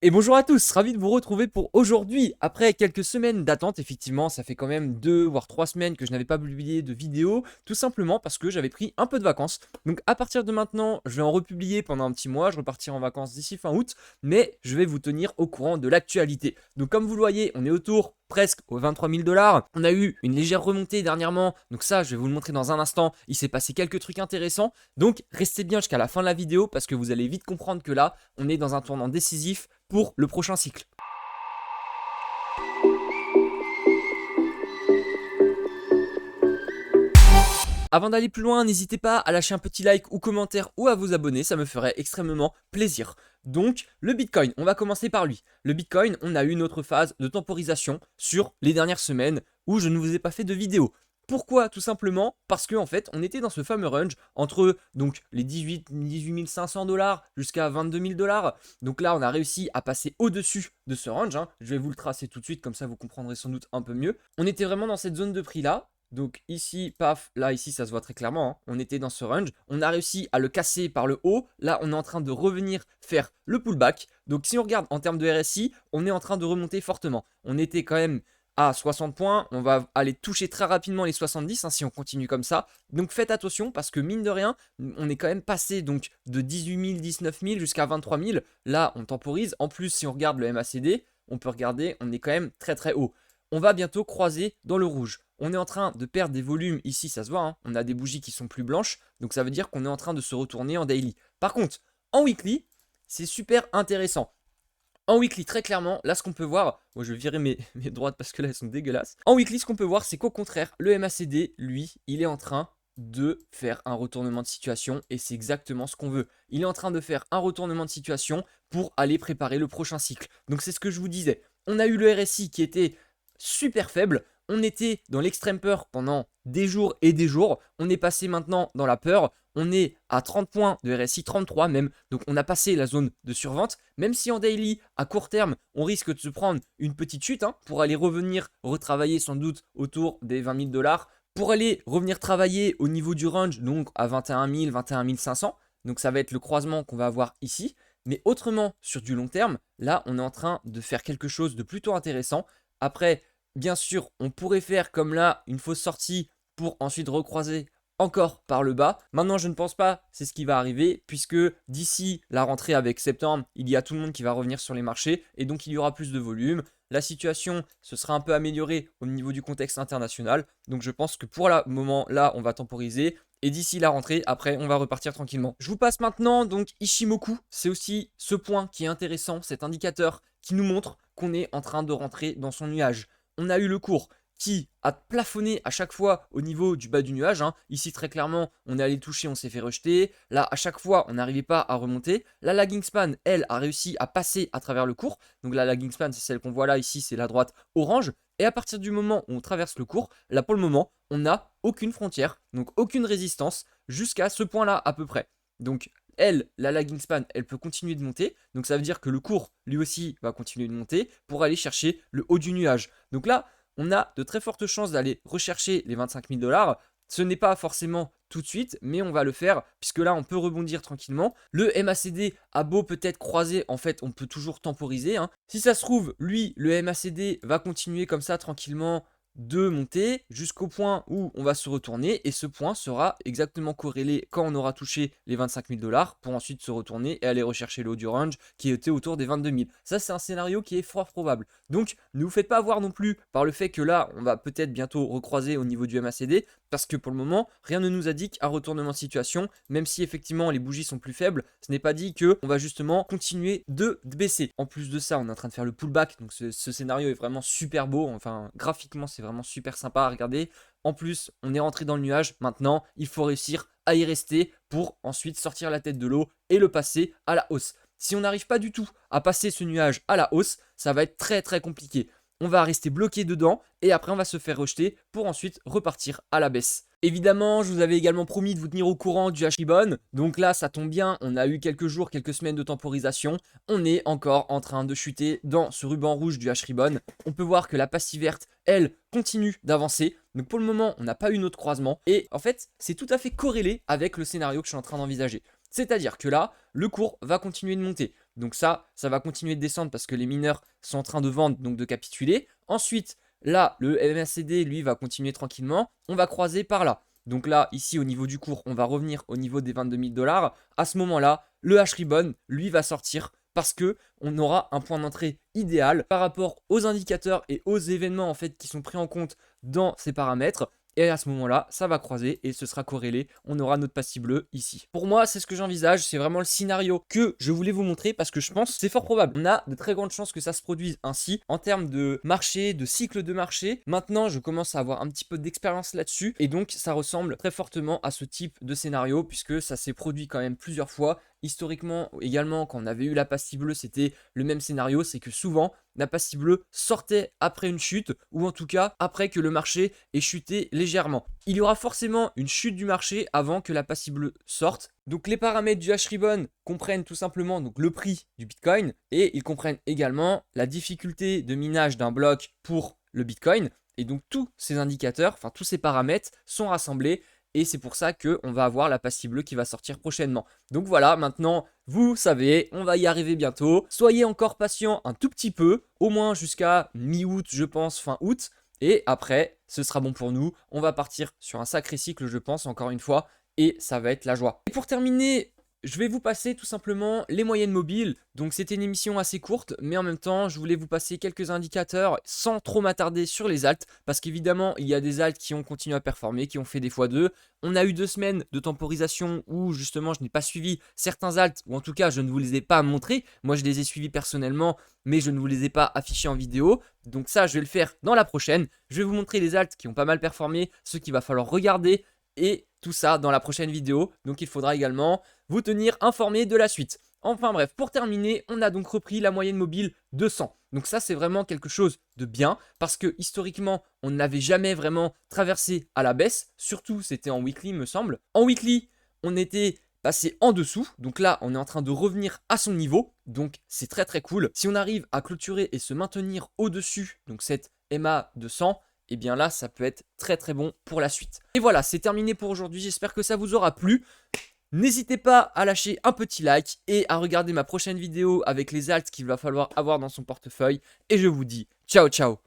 Et bonjour à tous, ravi de vous retrouver pour aujourd'hui. Après quelques semaines d'attente, effectivement, ça fait quand même 2 voire 3 semaines que je n'avais pas publié de vidéo, tout simplement parce que j'avais pris un peu de vacances. Donc à partir de maintenant, je vais en republier pendant un petit mois, je repartirai en vacances d'ici fin août, mais je vais vous tenir au courant de l'actualité. Donc comme vous le voyez, on est autour presque aux 23 000 $. On a eu une légère remontée dernièrement, donc ça je vais vous le montrer dans un instant. Il s'est passé quelques trucs intéressants, donc restez bien jusqu'à la fin de la vidéo parce que vous allez vite comprendre que là, on est dans un tournant décisif pour le prochain cycle. Avant d'aller plus loin, n'hésitez pas à lâcher un petit like ou commentaire ou à vous abonner, ça me ferait extrêmement plaisir. Donc, le Bitcoin, on va commencer par lui. Le Bitcoin, on a eu une autre phase de temporisation sur les dernières semaines où je ne vous ai pas fait de vidéo. Pourquoi? Tout simplement parce qu'en fait, on était dans ce fameux range entre donc les 18 500 $ jusqu'à 22 000 $. Donc là, on a réussi à passer au-dessus de ce range. Je vais vous le tracer tout de suite, comme ça vous comprendrez sans doute un peu mieux. On était vraiment dans cette zone de prix-là. Donc ici, paf, là, ici, ça se voit très clairement. On était dans ce range. On a réussi à le casser par le haut. Là, on est en train de revenir faire le pullback. Donc si on regarde en termes de RSI, on est en train de remonter fortement. On était quand même à 60 points, on va aller toucher très rapidement les 70 si on continue comme ça. Donc faites attention parce que mine de rien, on est quand même passé donc de 18 000, 19 000 jusqu'à 23 000. Là, on temporise. En plus, si on regarde le MACD, on peut regarder, on est quand même très très haut. On va bientôt croiser dans le rouge. On est en train de perdre des volumes ici, ça se voit. On a des bougies qui sont plus blanches, donc ça veut dire qu'on est en train de se retourner en daily. Par contre, en weekly, c'est super intéressant. En weekly, très clairement, là ce qu'on peut voir, moi je vais virer mes droites parce que là elles sont dégueulasses. En weekly, ce qu'on peut voir, c'est qu'au contraire, le MACD, lui, il est en train de faire un retournement de situation et c'est exactement ce qu'on veut. Il est en train de faire un retournement de situation pour aller préparer le prochain cycle. Donc c'est ce que je vous disais. On a eu le RSI qui était super faible. On était dans l'extrême peur pendant des jours et des jours. On est passé maintenant dans la peur. On est à 30 points de RSI, 33 même. Donc on a passé la zone de survente. Même si en daily, à court terme, on risque de se prendre une petite chute pour aller revenir retravailler sans doute autour des 20 000 $. Pour aller revenir travailler au niveau du range, donc à 21 000, 21 500. Donc ça va être le croisement qu'on va avoir ici. Mais autrement, sur du long terme, là, on est en train de faire quelque chose de plutôt intéressant. Après, bien sûr, on pourrait faire comme là une fausse sortie pour ensuite recroiser encore par le bas. Maintenant, je ne pense pas c'est ce qui va arriver puisque d'ici la rentrée avec septembre, il y a tout le monde qui va revenir sur les marchés et donc il y aura plus de volume. La situation se sera un peu améliorée au niveau du contexte international. Donc je pense que pour le moment là, on va temporiser. Et d'ici la rentrée, après, on va repartir tranquillement. Je vous passe maintenant donc Ishimoku. C'est aussi ce point qui est intéressant, cet indicateur qui nous montre qu'on est en train de rentrer dans son nuage. On a eu le cours qui a plafonné à chaque fois au niveau du bas du nuage. Ici, très clairement, on est allé toucher, on s'est fait rejeter. Là, à chaque fois, on n'arrivait pas à remonter. La lagging span, elle, a réussi à passer à travers le cours. Donc la lagging span, c'est celle qu'on voit là, ici, c'est la droite orange. Et à partir du moment où on traverse le cours, là, pour le moment, on n'a aucune frontière, donc aucune résistance jusqu'à ce point-là à peu près. Donc elle, la lagging span, elle peut continuer de monter. Donc ça veut dire que le cours, lui aussi, va continuer de monter pour aller chercher le haut du nuage. Donc là, on a de très fortes chances d'aller rechercher les 25 000 $. Ce n'est pas forcément tout de suite, mais on va le faire puisque là, on peut rebondir tranquillement. Le MACD a beau peut-être croiser, en fait, on peut toujours temporiser. Si ça se trouve, lui, le MACD va continuer comme ça tranquillement de monter jusqu'au point où on va se retourner et ce point sera exactement corrélé quand on aura touché les 25 000 $ pour ensuite se retourner et aller rechercher le haut du range qui était autour des 22 000. Ça, c'est un scénario qui est fort probable. Donc, ne vous faites pas avoir non plus par le fait que là, on va peut-être bientôt recroiser au niveau du MACD parce que pour le moment, rien ne nous indique un retournement de situation, même si effectivement les bougies sont plus faibles, ce n'est pas dit qu'on va justement continuer de baisser. En plus de ça, on est en train de faire le pullback, donc ce scénario est vraiment super beau, enfin graphiquement c'est vraiment super sympa à regarder. En plus, on est rentré dans le nuage, maintenant il faut réussir à y rester pour ensuite sortir la tête de l'eau et le passer à la hausse. Si on n'arrive pas du tout à passer ce nuage à la hausse, ça va être très très compliqué. On va rester bloqué dedans et après on va se faire rejeter pour ensuite repartir à la baisse. Évidemment, je vous avais également promis de vous tenir au courant du H-Ribbon. Donc là, ça tombe bien, on a eu quelques jours, quelques semaines de temporisation. On est encore en train de chuter dans ce ruban rouge du H-Ribbon. On peut voir que la pastille verte, elle, continue d'avancer. Donc pour le moment, on n'a pas eu notre croisement. Et en fait, c'est tout à fait corrélé avec le scénario que je suis en train d'envisager. C'est-à-dire que là, le cours va continuer de monter. Donc ça va continuer de descendre parce que les mineurs sont en train de vendre, donc de capituler. Ensuite, là, le MACD, lui, va continuer tranquillement. On va croiser par là. Donc là, ici, au niveau du cours, on va revenir au niveau des 22 000 $. À ce moment-là, le H-Ribbon, lui, va sortir parce que on aura un point d'entrée idéal par rapport aux indicateurs et aux événements en fait qui sont pris en compte dans ces paramètres. Et à ce moment-là, ça va croiser et ce sera corrélé. On aura notre pastille bleue ici. Pour moi, c'est ce que j'envisage. C'est vraiment le scénario que je voulais vous montrer parce que je pense que c'est fort probable. On a de très grandes chances que ça se produise ainsi en termes de marché, de cycle de marché. Maintenant, je commence à avoir un petit peu d'expérience là-dessus et donc ça ressemble très fortement à ce type de scénario puisque ça s'est produit quand même plusieurs fois. Historiquement également, quand on avait eu la pastille bleue, c'était le même scénario. C'est que souvent, la pastille bleue sortait après une chute ou en tout cas après que le marché ait chuté légèrement. Il y aura forcément une chute du marché avant que la pastille bleue sorte. Donc les paramètres du H-Ribbon comprennent tout simplement donc, le prix du Bitcoin et ils comprennent également la difficulté de minage d'un bloc pour le Bitcoin. Et donc tous ces indicateurs, enfin tous ces paramètres sont rassemblés et c'est pour ça qu'on va avoir la pastille bleue qui va sortir prochainement. Donc voilà, maintenant, vous savez, on va y arriver bientôt. Soyez encore patient un tout petit peu, au moins jusqu'à mi-août, je pense, fin août. Et après, ce sera bon pour nous. On va partir sur un sacré cycle, je pense, encore une fois. Et ça va être la joie. Et pour terminer, je vais vous passer tout simplement les moyennes mobiles. Donc c'était une émission assez courte, mais en même temps, je voulais vous passer quelques indicateurs sans trop m'attarder sur les alts. Parce qu'évidemment, il y a des alts qui ont continué à performer, qui ont fait des x2. On a eu 2 semaines de temporisation où justement je n'ai pas suivi certains alts, ou en tout cas je ne vous les ai pas montrés. Moi je les ai suivis personnellement, mais je ne vous les ai pas affichés en vidéo. Donc ça, je vais le faire dans la prochaine. Je vais vous montrer les alts qui ont pas mal performé, ceux qu'il va falloir regarder. Et tout ça dans la prochaine vidéo. Donc il faudra également vous tenir informé de la suite. Enfin bref, pour terminer, on a donc repris la moyenne mobile de 100. Donc ça, c'est vraiment quelque chose de bien parce que historiquement, on n'avait jamais vraiment traversé à la baisse. Surtout, c'était en weekly, me semble. En weekly, on était passé en dessous. Donc là, on est en train de revenir à son niveau. Donc c'est très très cool. Si on arrive à clôturer et se maintenir au-dessus, donc cette MA de 100, et bien là, ça peut être très très bon pour la suite. Et voilà, c'est terminé pour aujourd'hui. J'espère que ça vous aura plu. N'hésitez pas à lâcher un petit like et à regarder ma prochaine vidéo avec les alts qu'il va falloir avoir dans son portefeuille. Et je vous dis ciao ciao.